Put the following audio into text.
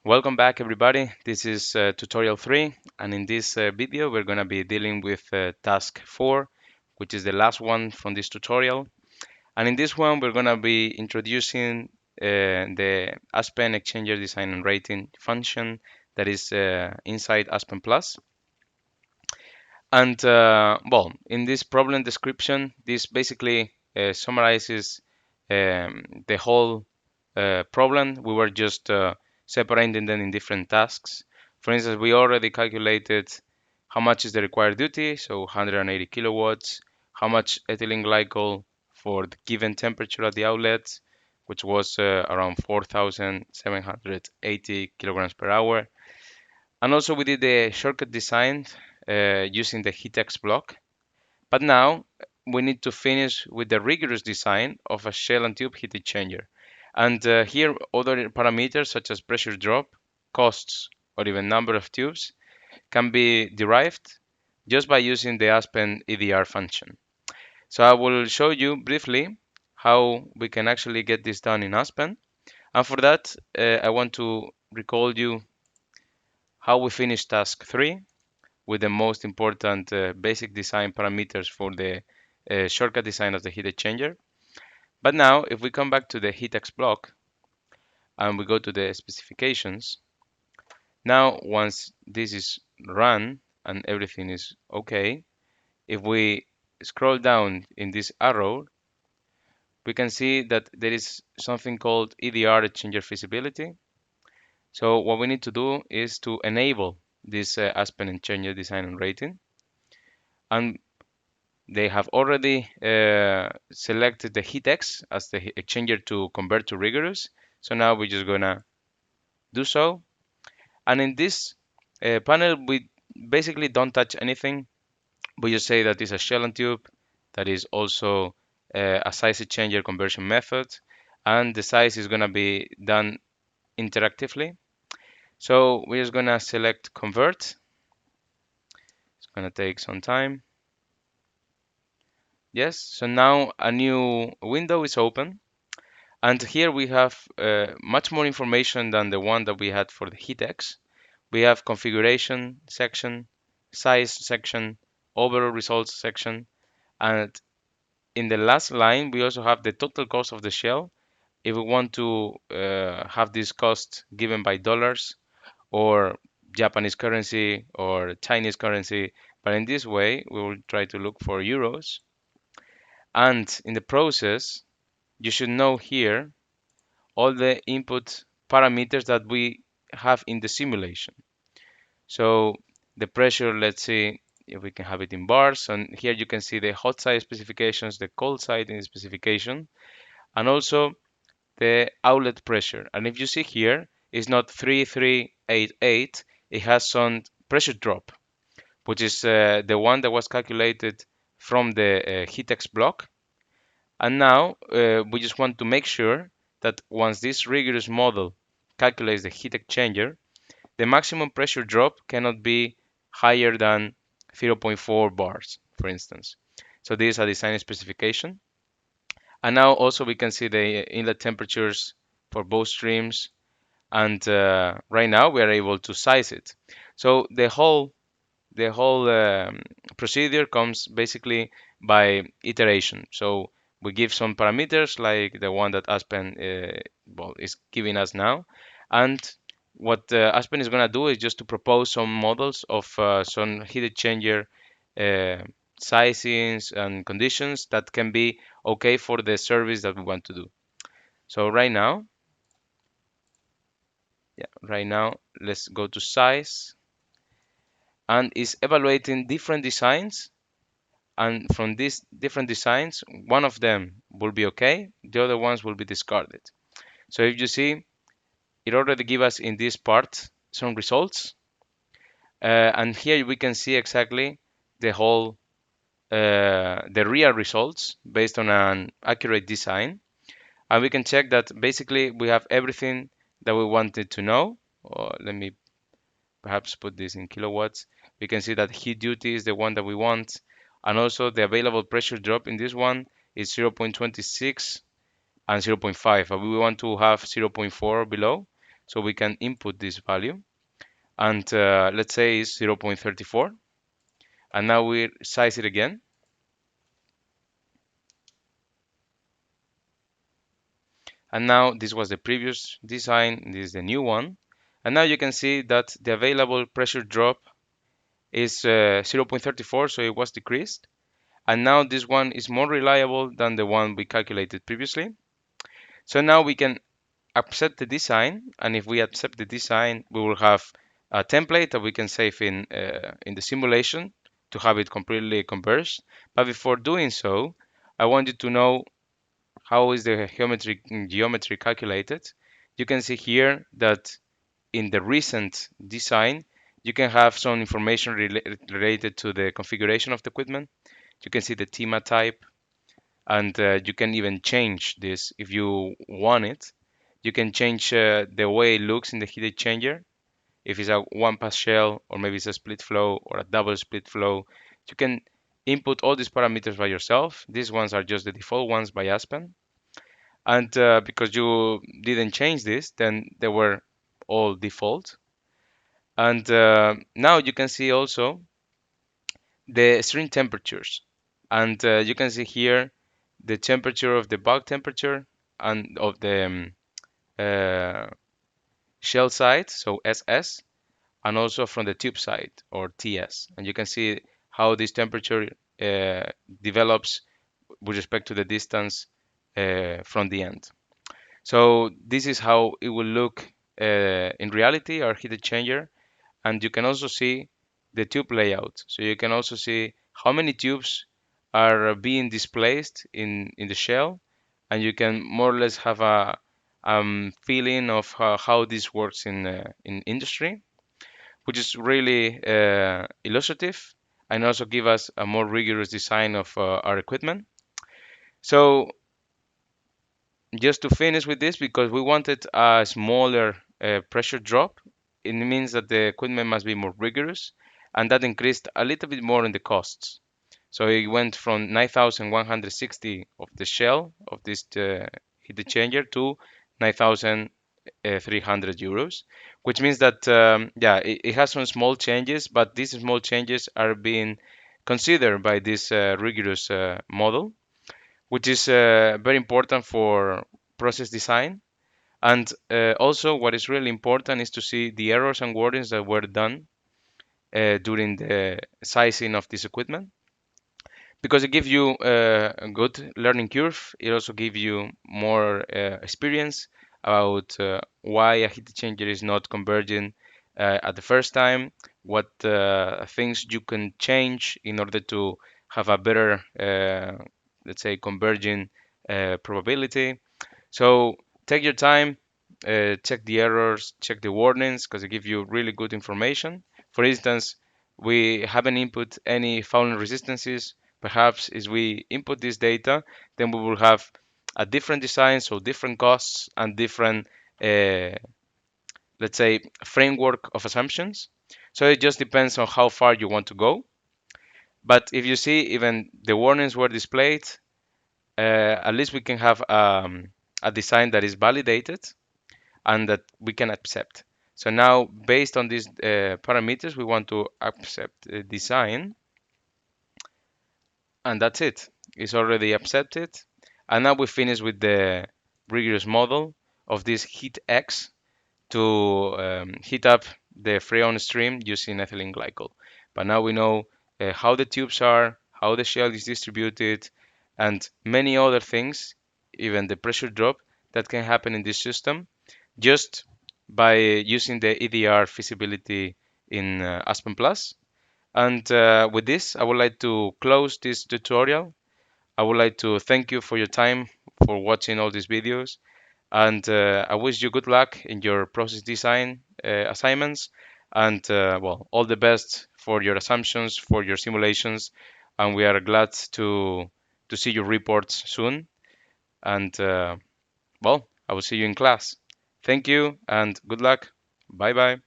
Welcome back, everybody. This is tutorial 3, and in this video, we're going to be dealing with task 4, which is the last one from this tutorial. And in this one, we're going to be introducing the Aspen Exchanger Design and Rating function that is inside Aspen Plus. And well, in this problem description, this basically summarizes the whole problem. We were just separating them in different tasks. For instance, we already calculated how much is the required duty, so 180 kilowatts, how much ethylene glycol for the given temperature at the outlet, which was around 4,780 kilograms per hour. And also we did the shortcut design using the heatx block. But now we need to finish with the rigorous design of a shell and tube heat exchanger. And here other parameters such as pressure drop, costs, or even number of tubes can be derived just by using the Aspen EDR function. So I will show you briefly how we can actually get this done in Aspen. And for that, I want to recall you how we finished task 3 with the most important basic design parameters for the shortcut design of the heat exchanger. But now, if we come back to the heatx block and we go to the specifications, now once this is run and everything is okay, if we scroll down in this arrow, we can see that there is something called EDR exchanger feasibility. So what we need to do is to enable this Aspen exchanger design and rating. And they have already selected the heatx as the exchanger to convert to rigorous. So now we're just gonna do so. And in this panel, we basically don't touch anything. We just say that it's a shell and tube that is also a size exchanger conversion method. And the size is gonna be done interactively. So we're just gonna select convert. It's gonna take some time. Yes, so now a new window is open. And here we have much more information than the one that we had for the heatx. We have configuration section, size section, overall results section, and in the last line we also have the total cost of the shell. If we want to have this cost given by dollars or Japanese currency or Chinese currency, but in this way we will try to look for euros. And in the process, you should know here all the input parameters that we have in the simulation. So the pressure, let's see if we can have it in bars. And here you can see the hot side specifications, the cold side in the specification, and also the outlet pressure. And if you see here, it's not 3388, it has some pressure drop, which is the one that was calculated from the heatx block. And now we just want to make sure that once this rigorous model calculates the heat exchanger, the maximum pressure drop cannot be higher than 0.4 bars, for instance. So this is a design specification. And now also we can see the inlet temperatures for both streams. And right now we are able to size it. So the whole procedure comes basically by iteration. So we give some parameters like the one that Aspen well, is giving us now. And what Aspen is going to do is just to propose some models of some heat exchanger uh, sizings and conditions that can be okay for the service that we want to do. So right now, let's go to size and is evaluating different designs, and from these different designs one of them will be okay, the other ones will be discarded. So if you see, it already give us in this part some results, and here we can see exactly the whole the real results based on an accurate design, and we can check that basically we have everything that we wanted to know. Let me perhaps put this in kilowatts. We can see that heat duty is the one that we want, and also the available pressure drop in this one is 0.26 and 0.5, but we want to have 0.4 below. So we can input this value, and let's say it's 0.34, and now we size it again. And now this was the previous design, this is the new one. And now you can see that the available pressure drop is 0.34, so it was decreased. And now this one is more reliable than the one we calculated previously. So now we can accept the design, and if we accept the design, we will have a template that we can save in the simulation to have it completely converged. But before doing so, I want you to know how is the geometry calculated. You can see here that in the recent design, you can have some information related to the configuration of the equipment. You can see the TEMA type, and you can even change this if you want it. You can change the way it looks in the heat exchanger. If it's a one pass shell, or maybe it's a split flow or a double split flow, you can input all these parameters by yourself. These ones are just the default ones by Aspen. And because you didn't change this, then they were all default. And now you can see also the string temperatures. And you can see here the temperature of the bulk temperature and of the uh, shell side, so SS, and also from the tube side, or TS. And you can see how this temperature uh, develops with respect to the distance from the end. So this is how it will look in reality, our heat exchanger. And you can also see the tube layout. So you can also see how many tubes are being displaced in the shell, and you can more or less have a feeling of how this works in industry, which is really illustrative, and also give us a more rigorous design of our equipment. So just to finish with this, because we wanted a smaller pressure drop, it means that the equipment must be more rigorous, and that increased a little bit more in the costs. So it went from 9,160 of the shell of this heat exchanger to 9,300 euros, which means that yeah, it has some small changes, but these small changes are being considered by this rigorous model, which is very important for process design. And also, what is really important is to see the errors and warnings that were done during the sizing of this equipment, because it gives you a good learning curve. It also gives you more experience about why a heat exchanger is not converging at the first time, what things you can change in order to have a better, let's say, converging probability. So take your time, check the errors, check the warnings, because they give you really good information. For instance, we haven't input any fouling resistances. Perhaps as we input this data, then we will have a different design, so different costs and different, let's say, framework of assumptions. So it just depends on how far you want to go. But if you see, even the warnings were displayed, at least we can have a design that is validated and that we can accept. So now, based on these parameters, we want to accept the design, and that's it. It's already accepted. And now we finish with the rigorous model of this heat X to heat up the freon stream using ethylene glycol. But now we know how the tubes are, how the shell is distributed, and many other things, even the pressure drop that can happen in this system, just by using the EDR feasibility in Aspen Plus. And with this, I would like to close this tutorial. I would like to thank you for your time for watching all these videos, and I wish you good luck in your process design assignments, and well, all the best for your assumptions, for your simulations, and we are glad to see your reports soon. And well, I will see you in class. Thank you and good luck. Bye bye.